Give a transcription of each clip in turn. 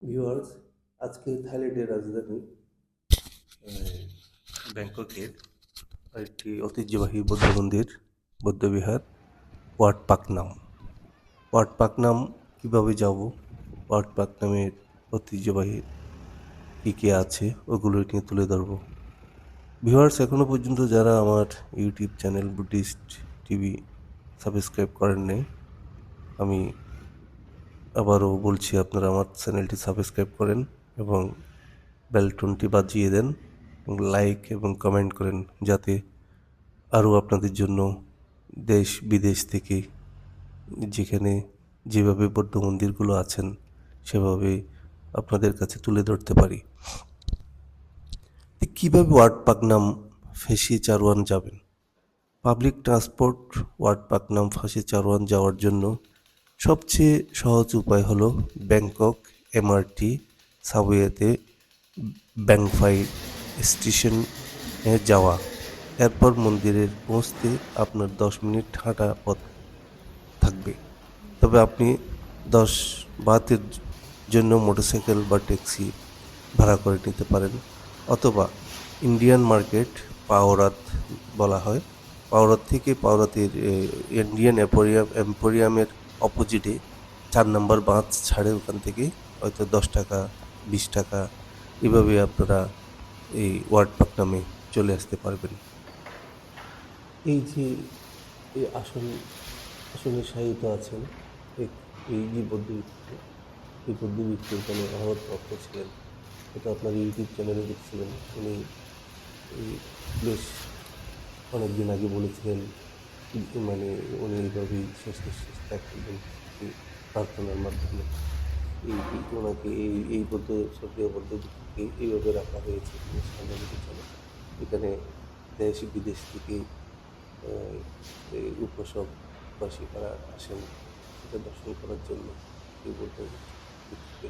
Viewers, আজকে থাইল্যান্ডের রাজধানী ব্যাংককের একটি ঐতিহ্যবাহী বৌদ্ধ মন্দির, বৌদ্ধবিহার ওয়াট পাকনাম। ওয়াট পাকনাম কীভাবে যাব, ওয়াট পাকনামের ঐতিহ্যবাহী কী কী আছে ওগুলো নিয়ে তুলে ধরবো। ভিউয়ার্স, এখনও পর্যন্ত যারা আমার YouTube channel Buddhist TV subscribe করেন নাই, আমি আবারও বলছি আপনারা আমার চ্যানেলটি সাবস্ক্রাইব করেন এবং বেলটনটি বাজিয়ে দেন এবং লাইক এবং কমেন্ট করেন, যাতে আরও আপনাদের জন্য দেশ বিদেশ থেকে যেখানে যেভাবে বৌদ্ধ মন্দিরগুলো আছেন সেভাবে আপনাদের কাছে তুলে ধরতে পারি। কীভাবে ওয়াট পাকনাম ফেঁসি চারওয়ান যাবেন? পাবলিক ট্রান্সপোর্ট ওয়াট পাকনাম ফাঁসি চারওয়ান যাওয়ার জন্য সবচেয়ে সহজ উপায় হলো ব্যাংকক এমআরটি সাবওয়েতে ব্যাংফাই স্টেশনে যাওয়া। এরপর মন্দিরের পৌঁছতে আপনার 10 মিনিট হাঁটা পথ থাকবে। তবে আপনি 10 বাতের জন্য মোটরসাইকেল বা ট্যাক্সি ভাড়া করে নিতে পারেন, অথবা ইন্ডিয়ান মার্কেট পাওরাত বলা হয়, পাওরাত থেকে পাওরাতের ইন্ডিয়ান এম্পোরিয়ামের অপোজিটে 4 নম্বর বাঁধ ছাড়ে, ওখান থেকে হয়তো 10 টাকা 20 টাকা এভাবে আপনারা এই ওয়াট পাকনামে চলে আসতে পারবেন। এই যে এই আসনে শায়িত আছেন এই যে বৌদ্ধভিক্ষু, এই বৌদ্ধভিক্ষু এখানে ভারতরত্ন ছিলেন। এটা আপনার ইউটিউব চ্যানেলে দেখছিলেন। উনি এই বেশ অনেক দিন আগে বলেছিলেন, মানে উনি এইভাবেই শেষ নিঃশ্বাস ত্যাগ করবেন এই প্রার্থনার মাধ্যমে। ওনাকে এই বৌদ্ধ স্বর্গীয় বৌদ্ধ ভিক্ষুকে এইভাবে রাখা হয়েছে সামনে পিছনে। এখানে দেশ বিদেশ থেকে এই উপাসকবাসীরা আসেন এটা দর্শন করার জন্য এই বৌদ্ধ ভিক্ষুকে।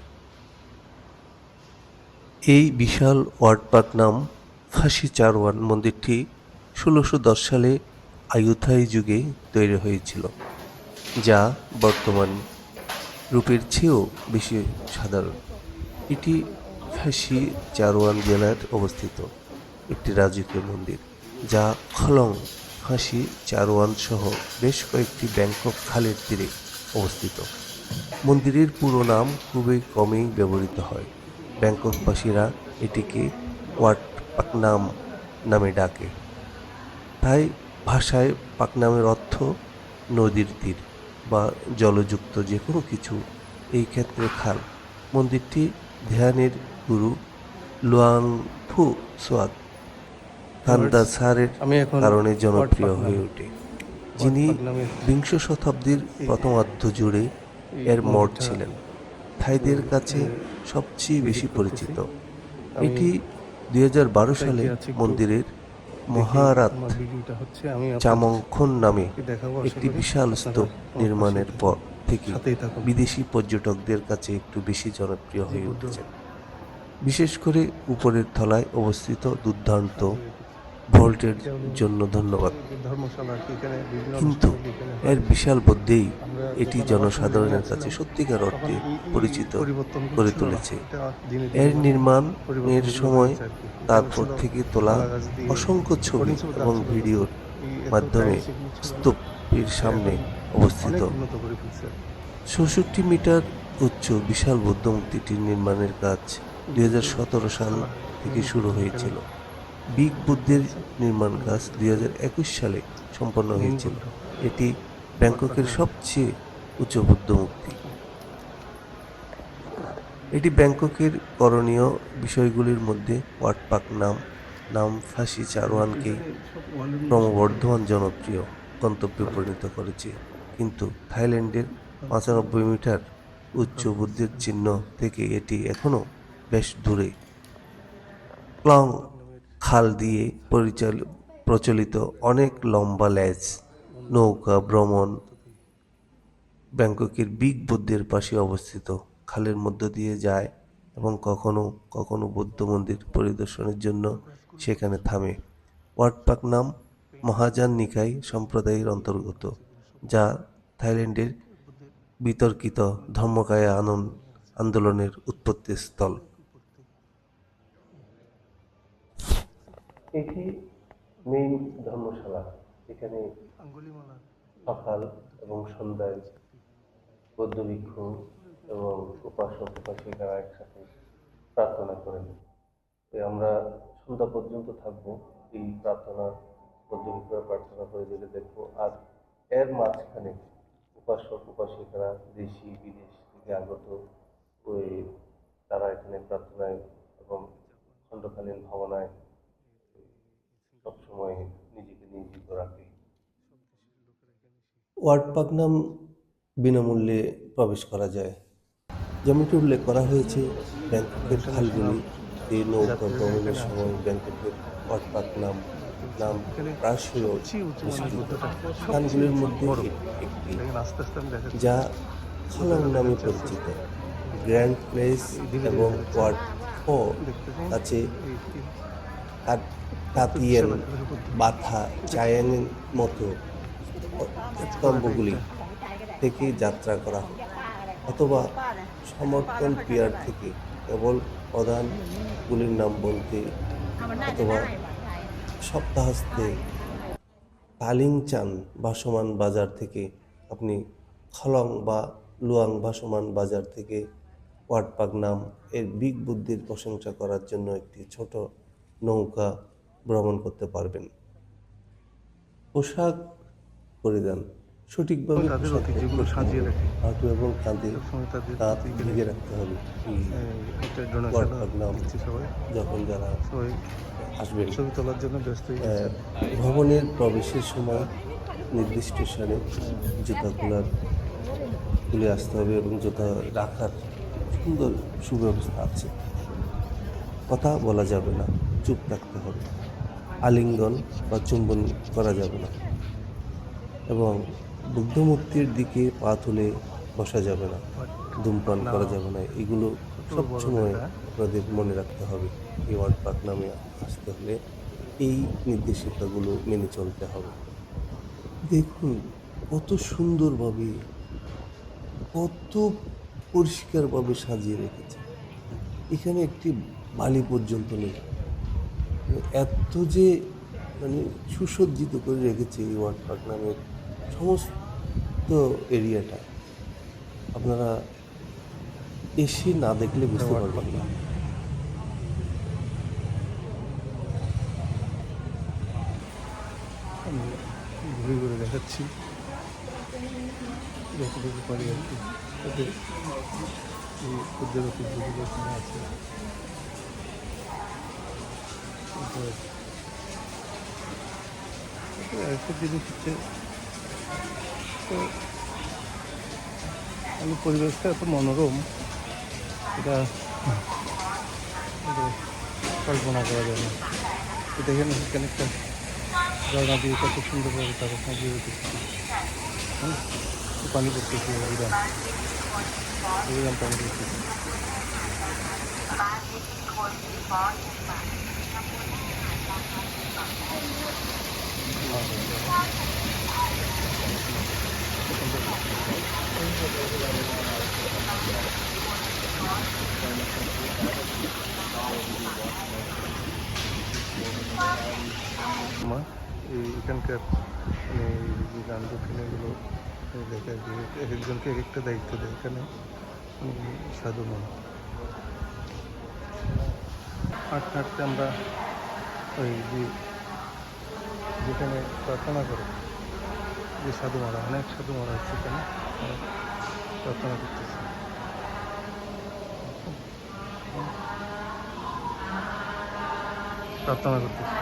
এই বিশাল ওয়াট পাকনাম ফাঁসি চারওয়ান মন্দিরটি 1610 সালে আয়ুথাই যুগে তৈরি হয়েছিল, যা বর্তমান রূপের চেয়েও বেশি সাধারণ। এটি ফাঁসি চারওয়ান জেলায় অবস্থিত একটি রাজকীয় মন্দির, যা খলং ফাঁসি চারওয়ান সহ বেশ কয়েকটি ব্যাংকক খালের তীরে অবস্থিত। মন্দিরের পুরো নাম খুবই কমই ব্যবহৃত হয়। ব্যাংককবাসীরা এটিকে ওয়াট পাকনাম নামে ডাকে। তাই ভাষায় পাকনামের অর্থ নদীর তীর বা জলযুক্ত যে কোনো কিছু, এই ক্ষেত্রে খাল। মন্দিরটি ধ্যানের গুরু লুয়াংফু সোয়াত কান্দাসারের কারণে জনপ্রিয় হয়ে ওঠে, যিনি বিংশ শতাব্দীর প্রথমার্ধ জুড়ে এর মঠ ছিলেন। থাইদের কাছে সবচেয়ে বেশি পরিচিত। এটি 2012 সালে মন্দিরের মহারাত চামংখন নামে একটি বিশাল স্তূপ নির্মাণের পর থেকে বিদেশি পর্যটকদের কাছে একটু বেশি জনপ্রিয় হয়ে উঠেছে, বিশেষ করে উপরের তলায় অবস্থিত দুর্দান্ত ভল্টের জন্য। ধন্যবাদ। কিন্তু এর বিশাল মধ্যেই এটি জনসাধারণের কাছে সত্যিকার অর্থে পরিচিত করে তুলেছে। এর নির্মাণের সময় তারপর থেকে তোলা অসংখ্য ছবি এবং ভিডিওর মাধ্যমে স্তূপের সামনে অবস্থিত 64 মিটার উচ্চ বিশাল বৌদ্ধ মূর্তিটির নির্মাণের কাজ 2017 সাল থেকে শুরু হয়েছিল। বিগ বুদ্ধের নির্মাণ কাজ 2021 সালে সম্পন্ন হয়েছিল। এটি ব্যাংককের সবচেয়ে উঁচু বৌদ্ধ মূর্তি। এটি ব্যাংককের করণীয় বিষয়গুলির মধ্যে ওয়াট পাকনাম ফাঁসি চারওয়ানকে ক্রমবর্ধমান জনপ্রিয় গন্তব্যে পরিণত করেছে, কিন্তু থাইল্যান্ডের 95 মিটার উচ্চ বুদ্ধের চিহ্ন থেকে এটি এখনও বেশ দূরে। ক্লং খাল দিয়ে প্রচলিত অনেক লম্বা ল্যাজ নৌকা ভ্রমণ ব্যাংককের বিগ বুদ্ধের পাশে অবস্থিত খালের মধ্য দিয়ে যায় এবং কখনো কখনো বৌদ্ধ মন্দির পরিদর্শনের জন্য সেখানে থামে। ওয়াট পাকনাম মহাযান নিকাই সম্প্রদায়ের অন্তর্গত, যা থাইল্যান্ডের বিতর্কিত ধর্মকায় আন্দোলনের উৎপত্তিস্থল। এটি মেইন ধর্মশালা। এখানে সকাল এবং সন্ধ্যায় বৌদ্ধ ভিক্ষু এবং উপাসক উপাসিকারা একসাথে প্রার্থনা করেন। আমরা সন্ধ্যা পর্যন্ত থাকবো এই প্রার্থনা, বৌদ্ধ ভিক্ষুরা প্রার্থনা করে যেতে দেখবো। আর এর মাঝখানে উপাসক উপাসিকারা দেশি বিদেশ থেকে আগত ওই তারা এখানে প্রার্থনায় এবং খণ্ডকালীন ভাবনায় সবসময় নিজেকে নিয়োজিত রাখে। ওয়ার্ড পাকনাম বিনামূল্যে প্রবেশ করা যায়। যেমনটি উল্লেখ করা হয়েছে, ব্যাংককের খালগুলি এই নৌকা ভ্রমণের সময় ব্যাংককের ওয়ার্ড পাকনাম নাম প্রায়শই বিস্তৃত। স্থানগুলির মধ্যে একটি, যা খালং নামে পরিচিত। গ্র্যান্ড প্লেস এবং ওয়ার্ড ফো আছে তাতিয়ান, বাথা, চায়ানের মতো স্তম্ভগুলি থেকে যাত্রা করা হয়, অথবা সমর্থন পিয়ার থেকে কেবল প্রধানগুলির নাম বলতে, অথবা সপ্তাহান্তে তালিংচান ভাসমান বাজার থেকে আপনি খলং বা লুয়াং ভাসমান বাজার থেকে ওয়ার্ড পাকনাম এর বিগ বুদ্ধির প্রশংসা করার জন্য একটি ছোট নৌকা ভ্রমণ করতে পারবেন। পোশাক পরিধান সঠিকভাবে হাঁটু এবং কাঁধে দাঁত ঢেকে রাখতে হবে। ওয়ার্ড পাকনাম যখন যারা আসবেন ছবি তোলার জন্য ব্যস্ত ভবনের প্রবেশের সময় নির্দিষ্ট স্থানে জুতা খুলে আসতে হবে এবং জুতা রাখার সুন্দর সুব্যবস্থা আছে। কথা বলা যাবে না, চুপ থাকতে হবে। আলিঙ্গন বা চুম্বন করা যাবে না এবং বুদ্ধমূর্তির দিকে পা তুলে বসা যাবে না, ধূমপান করা যাবে না। এগুলো সবসময় আপনাদের মনে রাখতে হবে। এই ওয়ার্ড পাকনামে আসতে হলে এই নির্দেশিকাগুলো মেনে চলতে হবে। দেখুন কত সুন্দরভাবে, কত পরিষ্কারভাবে সাজিয়ে রেখেছে। এখানে একটি বালি পর্যন্ত নেই। এত যে সুসজ্জিত করে রেখেছে এই ওয়ার্ড পাকনামের সমস্ত এরিয়াটা, আপনারা এসে না দেখলে বুঝতে পারবেন না। আমি ঘুরে ঘুরে দেখাচ্ছি যতটুকু পারি আর কি। তাদের এই ক্ষুদ্র অফিসগুলো এখানে আছে। একটা জিনিস হচ্ছে, তো আমি পরিবেশটা এত মনোরম, এটা কল্পনা করা যায় না। তো দেখেন এখানে একটা ঝর্ণা দিয়ে কত সুন্দরভাবে তারা সাজিয়ে রেখেছে। পানি পড়তেছে, বিরাম পানি পড়তেছে। এখানকার যে গান দক্ষিণেগুলো লেখা, যে এক একজনকে এক একটা দায়িত্ব দেয়। এখানে সাধু মন হাঁটতে হাঁটতে আমরা ওই যেখানে প্রার্থনা করে যে সাধু মারা, অনেক সাধু মারা হচ্ছে এখানে প্রার্থনা করতেছে। প্রার্থনা করতেছে।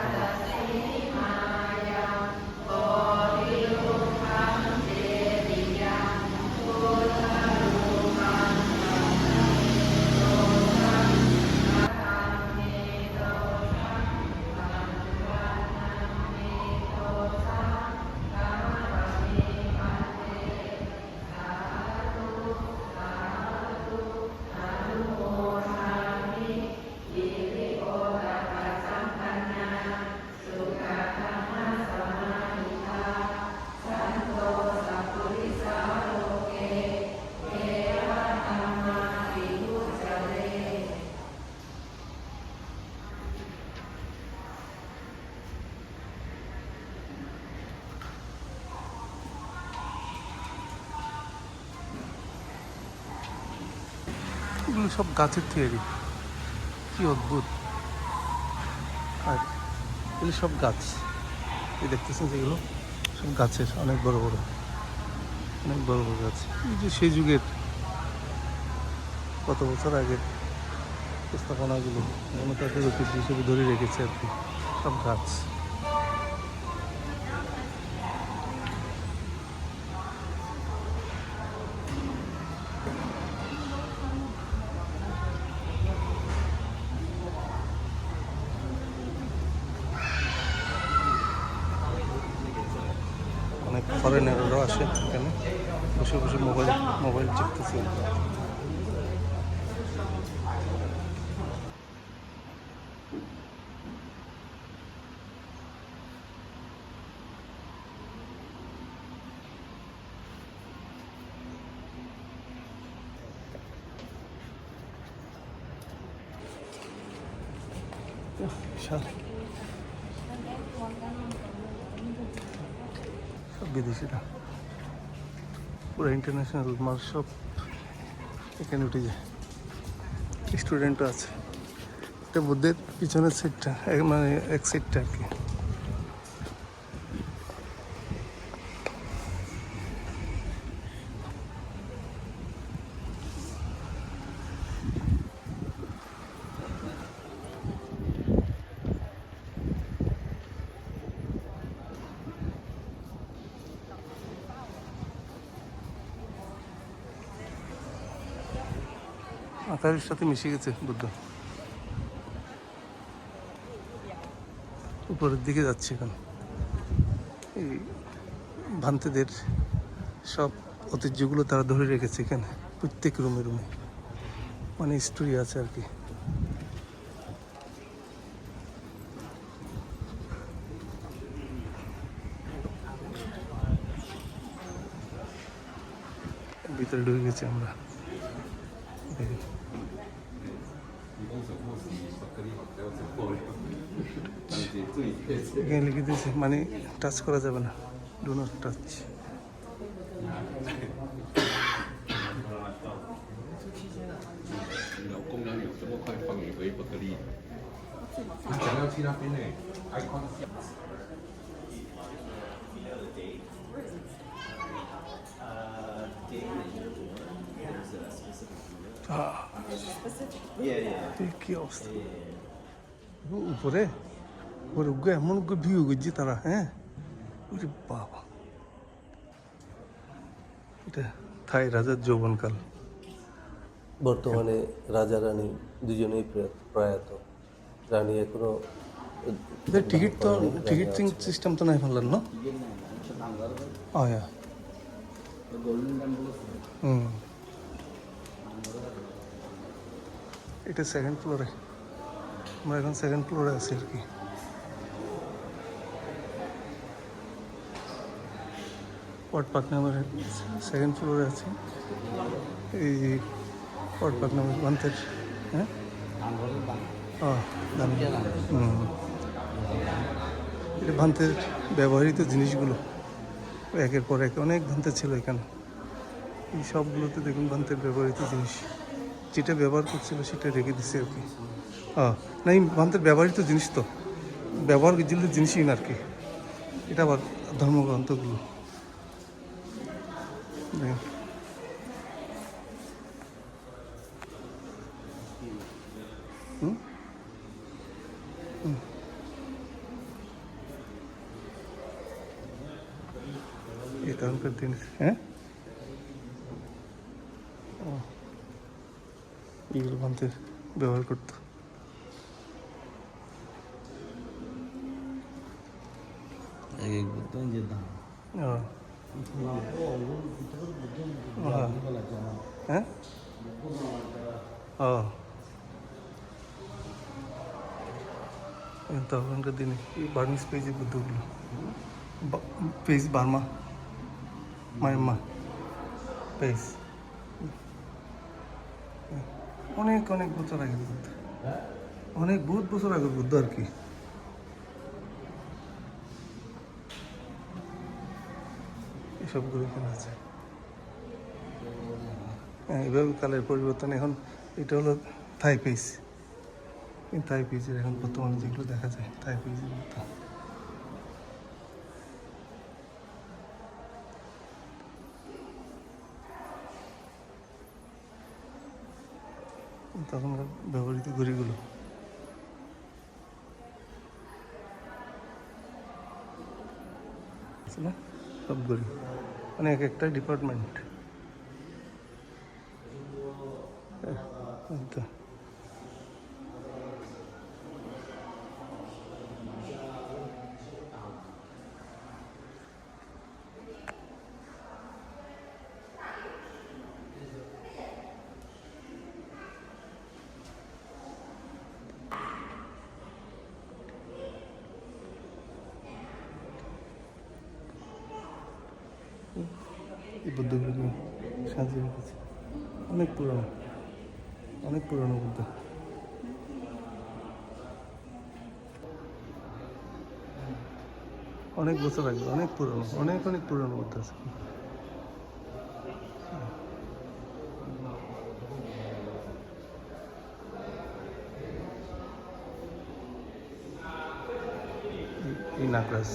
এগুলো সব গাছের তৈরি, কি অদ্ভুত। আর এগুলো সব গাছ, এই দেখতেছেন যেগুলো সব গাছের, অনেক বড় বড়, অনেক বড় বড় গাছ। এই যে সেই যুগের কত বছর আগের উপস্থাপনাগুলো এখনো তাদের ঐতিহ্য হিসেবে ধরে রেখেছে আর কি, সব গাছ। অনেক ফরেনাররাও আসে এখানে, বসে বসে মোবাইল চিপতেছে। বিশাল, সব বিদেশিরা, পুরো ইন্টারন্যাশনাল মাল সব এখানে উঠে যায়। স্টুডেন্টও আছে। এটা বুদ্ধের পিছনের সাইডটা, মানে এক সাইডটা আর কি। আকারের সাথে মিশে গেছে বুদ্ধ, উপরের দিকে যাচ্ছে এখন। এই ভান্তেদের সব ঐতিহ্যগুলো তারা ধরে রেখেছে এখানে, প্রত্যেক রুমে রুমে, মানে স্টোরি আছে আর কি। ভিতরে ঢুকে গেছি আমরা, দেখি। এখানে লিখে দিয়েছে মানে টাচ করা যাবে না, ডু নট টাচ। কি অবস্থা উপরে, উপরে উগ্র এমন উগ্র ভিউ করছি তারা, হ্যাঁ। ওরে বাবা, এটা থাই রাজার যৌবনকাল। বর্তমানে রাজা রানী দুজনেই প্রয়াত। রানী এখনো এদের টিকিট তো, টিকিট সিস্টেম তো নাই ফেললেন না? আয়া এটা সেকেন্ড ফ্লোরে, আমরা এখন সেকেন্ড ফ্লোরে আছি আর কি। পট পার্ক নামের সেকেন্ড ফ্লোরে আছে। এই পট পার্ক নামের বান্তের, হ্যাঁ এটা ভান্তের ব্যবহৃত জিনিসগুলো একের পর এক, অনেক ভান্তে ছিল এখানে। এই সবগুলোতে দেখুন ভান্তের ব্যবহৃত জিনিস, যেটা ব্যবহার করছিল সেটা রেখে দিচ্ছে আর কি। না, এই ভান্তের ব্যবহৃত জিনিস তো ব্যবহার জিনিসই না আর কি। এটা আবার ধর্মগ্রন্থগুলো দেখেন। এই তখনকার দিন, হ্যাঁ এগুলো ভান্তে ব্যবহার করতো। হ্যাঁ তখনকার দিনে এই বার্মিস পেজের বুদ্ধগুলো, পেজ বার্মা, মায়ানমা পেজ, অনেক অনেক বছর আগের বুদ্ধ, অনেক বহুত বছর আগের বুদ্ধ আর কি। এসবগুলো এখানে আছে। হ্যাঁ, এভাবে কালের পরিবর্তন, এখন এটা হলো থাই পিস। এই থাই পিসের এখন বর্তমানে যেগুলো দেখা যায় থাই পিসের মতো। তখনকার ব্যবহৃত ঘড়িগুলো আছে না, সব ঘড়ি মানে এক একটা ডিপার্টমেন্ট। এই বুদ্ধগুলো সাজিয়ে রেখেছে, অনেক পুরনো, অনেক পুরনো বুদ্ধ। অনেক বছর আগে, অনেক পুরনো, অনেক অনেক পুরনো বুদ্ধ আছে। এই নাগরাজ,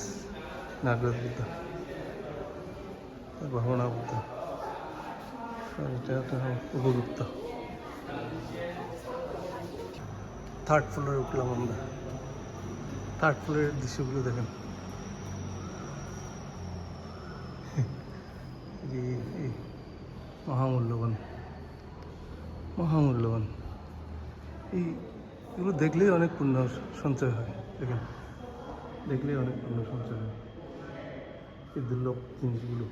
নাগরাজ বুদ্ধ, ভাবনা বুদ্ধ, আর এটা একটা উপগুপ্ত। থার্ড ফ্লোরে উঠলাম আমরা। থার্ড ফ্লোরের দৃশ্যগুলো দেখেন। এই মহামূল্যবান, মহামূল্যবান। এগুলো দেখলেই অনেক পুণ্য সঞ্চয় হয়। দেখেন, দেখলেই অনেক পুণ্য সঞ্চয় হয় এই দুর্লভ জিনিসগুলো।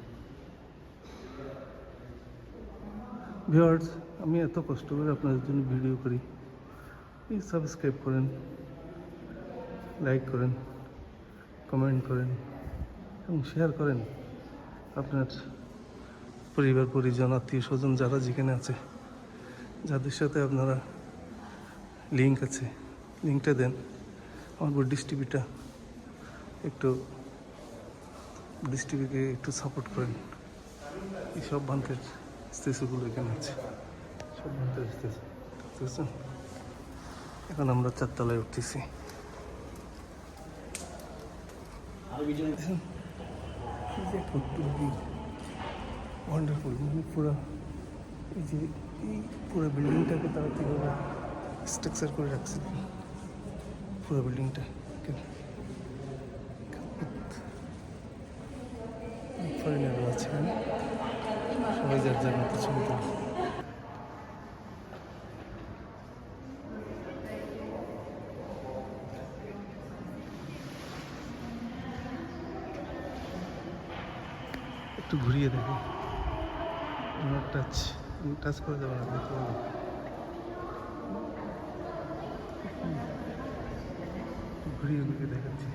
ভিউয়ার্স, আমি এত কষ্ট করে আপনাদের জন্য ভিডিও করি, প্লিজ সাবস্ক্রাইব করেন, লাইক করেন, কমেন্ট করেন এবং শেয়ার করেন আপনার পরিবার পরিজন আত্মীয় স্বজন যারা যেখানে আছে, যাদের সাথে আপনারা লিঙ্ক আছে, লিঙ্কটা দেন। আমার বুদ্ধিস্ট টিভিটা একটু, বুদ্ধিস্ট টিভিকে একটু সাপোর্ট করেন। এই সব ভান্তের স্টেশনগুলো এখানে আছে, সব ভান্তের স্টেশন বুঝছেন। এখন আমরা 4 তলায় উঠতেছি। ওয়ান্ডারফুল, মানে পুরো এই যে এই পুরো বিল্ডিংটাকে তারা কীভাবে স্ট্রাকচার করে রাখছে, পুরো বিল্ডিংটা ফরেনারও আছে, সবাই যার যার মতো ছবি তোলে। একটু ঘুরিয়ে দেখো, টাচ টাচ করে যাবো না, দেখতে পাবো। ঘুরিয়ে ঘুরিয়ে দেখাচ্ছি।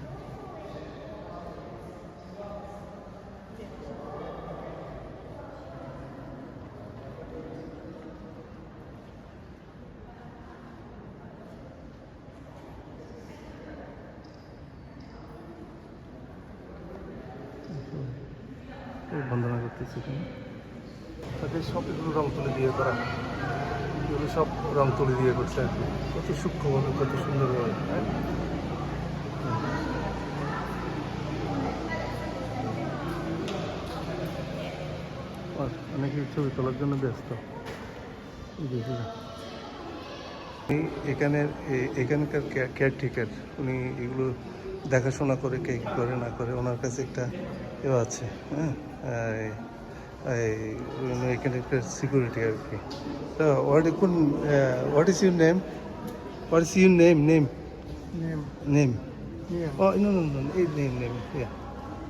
বন্দনা করতেছি এখানে, তাদের সব এগুলো রং তুলি দিয়ে করা, এগুলো সব রং তুলি দিয়ে করছে আর কি। কত সূক্ষ্মভাবে, কত সুন্দরভাবে। অনেকে ছবি তোলার জন্য ব্যস্ত। এখানকার কেয়ারটেকার, উনি এগুলো দেখাশোনা করে, কে কী করে না করে, ওনার কাছে একটা আছে, হ্যাঁ, এখানে একটা সিকিউরিটি আর কি। তো what is your name, what is your name, name name oh no no no, এই নেম নেম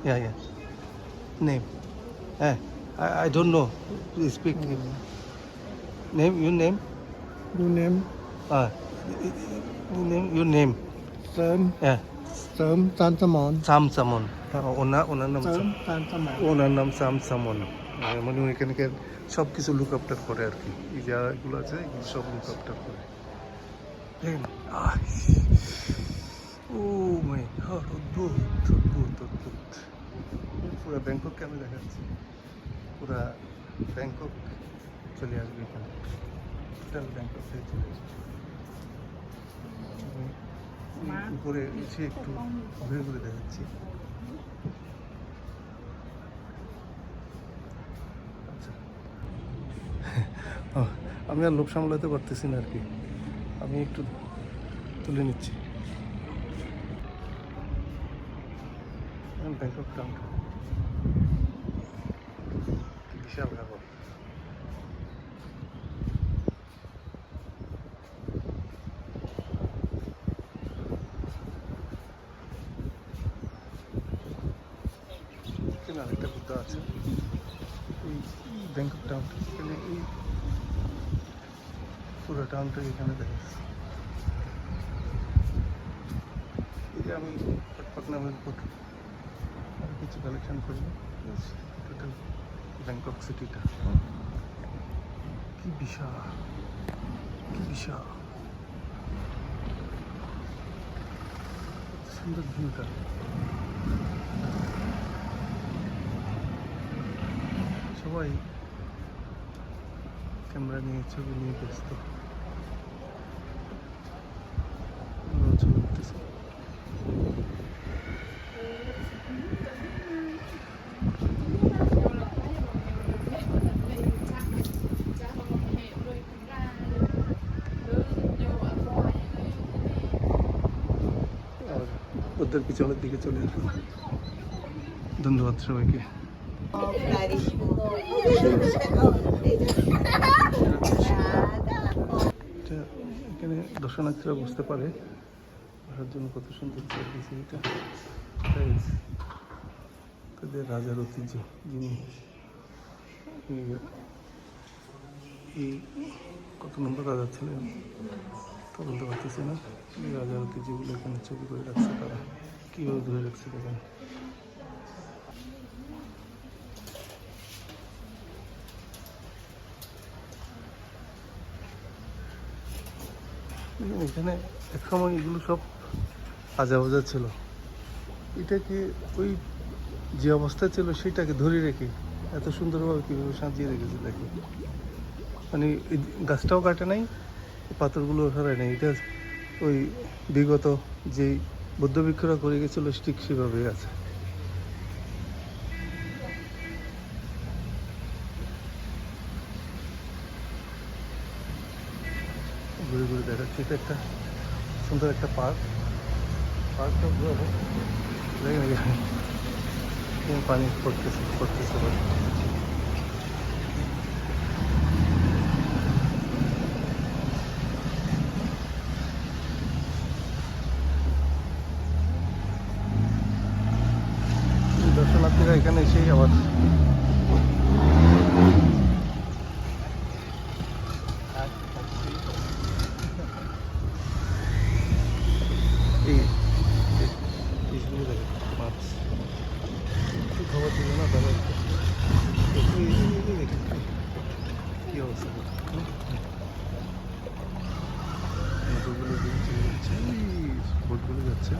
ইয়া নেম, হ্যাঁ, I don't know, you speak name, your name, Your name? your name, Sớm. yeah, Sớm Sansamon. Sam Samon, ওনার নাম Sớm Sansamon. ওনার নাম সাম সামন। মানে এখানকার সব কিছু look after করে আর কি, এই যাগুলো আছে এগুলো সব লুক আফটার করে। দেখেন, ও মাই গড, অদ্ভুত অদ্ভুত অদ্ভুত। পুরো ব্যাংকককে আমি দেখাচ্ছি, পুরা ব্যাংকক চলে আসবে এখানে। ক্যাপিটাল ব্যাংক অফ উপরে এসে একটু ঘুরে ঘুরে দেখাচ্ছি। আচ্ছা আমি আর লোভ সামলাতে পারতেছি না আর কি, আমি একটু তুলে নিচ্ছি। ব্যাংকক টাউন বিশাল ব্যাপার। এখানে আরেকটা বুদ্ধা আছে, এই ব্যাংকক টাউনটা এখানে, এই পুরো টাউনটা এখানে দেখা যাচ্ছে। এই যে আমি পাটনামের উপর আর কিছু কালেকশন করবো, টোটাল ব্যাংকক সিটিটা কি বিশাল, কি বিশাল, সুন্দর ভিউটা। সবাই ক্যামেরা নিয়ে ছবি নিয়ে ব্যস্ত, ছবি উঠতেছে। আর ওদের পিছনের দিকে চলে আসবো। ধন্যবাদ সবাইকে। এখানে দর্শনার্থীরা বুঝতে পারে বসার জন্য কত সুন্দর চেয়ার দিয়েছে। এটা তাদের রাজার ঐতিহ্য, যিনি এই কত নম্বর রাজা ছিলেন তা বলতে পারতেছি না। এই রাজার ঐতিহ্যগুলো এখানে ছবি করে রাখছে, তারা কীভাবে ধরে রাখছে দেখেন। এখানে এক সময় এগুলো সব আজা ছিল, এটাকে ওই যে অবস্থায় ছিল সেটাকে ধরে রেখে এত সুন্দরভাবে কীভাবে সাজিয়ে রেখেছে দেখে। মানে এই গাছটাও কাটে নাই, পাথরগুলো সরায় নাই, এটা ওই বিগত যেই বৌদ্ধভিক্ষুরা করে গেছিলো ঠিক সেভাবেই আছে। ঘুরে ঘুরে দেখাচ্ছি, এটা একটা সুন্দর একটা পার্কটা ঘুরাবো। পানি পড়তেছে দর্শনার্থীরা এখানে এসেই আবার এই পিসগুলো দেখে মাছ একটু খাবার দিল না তারা, দেখে কী অবস্থা। নৌকোগুলো বোটগুলো যাচ্ছে,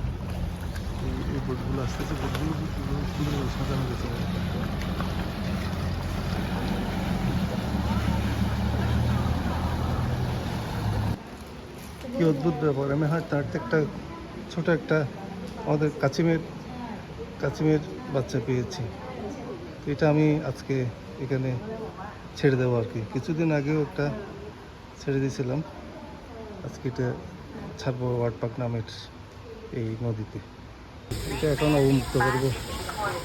এই বোটগুলো আসতেছে, বোটগুলো সুন্দর সাজানো গেছে। কি অদ্ভুত ব্যাপার, আমি হাঁটতে একটা ছোট একটা আমাদের কাচিমের বাচ্চা পেয়েছি। এটা আমি আজকে এখানে ছেড়ে দেবো আর কি। কিছুদিন আগেও একটা ছেড়ে দিয়েছিলাম, আজকে এটা ছাড়বো ওয়ার্ড পার্ক নামের এই নদীতে। এটা এখন অবমুক্ত করবো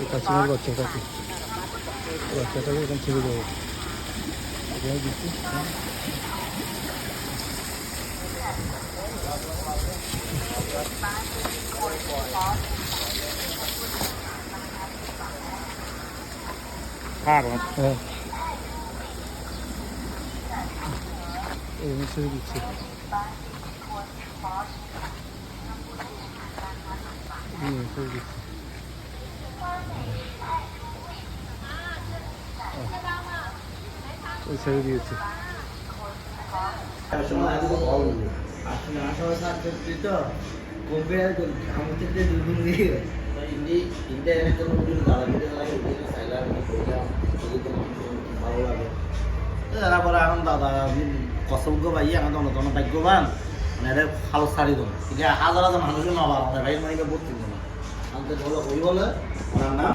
এই কাচিমের বাচ্চাটাকে এখন ছেড়ে দেবো এখানে দিচ্ছি। হ্যাঁ ছেড়ে দিচ্ছি। ছেড়ে দিচ্ছি। ওই ছেড়ে দিয়েছে। যারা পরে এখন দাদা কসবকে ভাই আমাদের অন্যতম ভাগ্যবান মানে এটা ভালো সারি দেবো ঠিক আছে হাজার হাজার মানুষের নবার আমাদের ভাই মানে ভর্তি দেবো আমাদের বলে ওই বলে না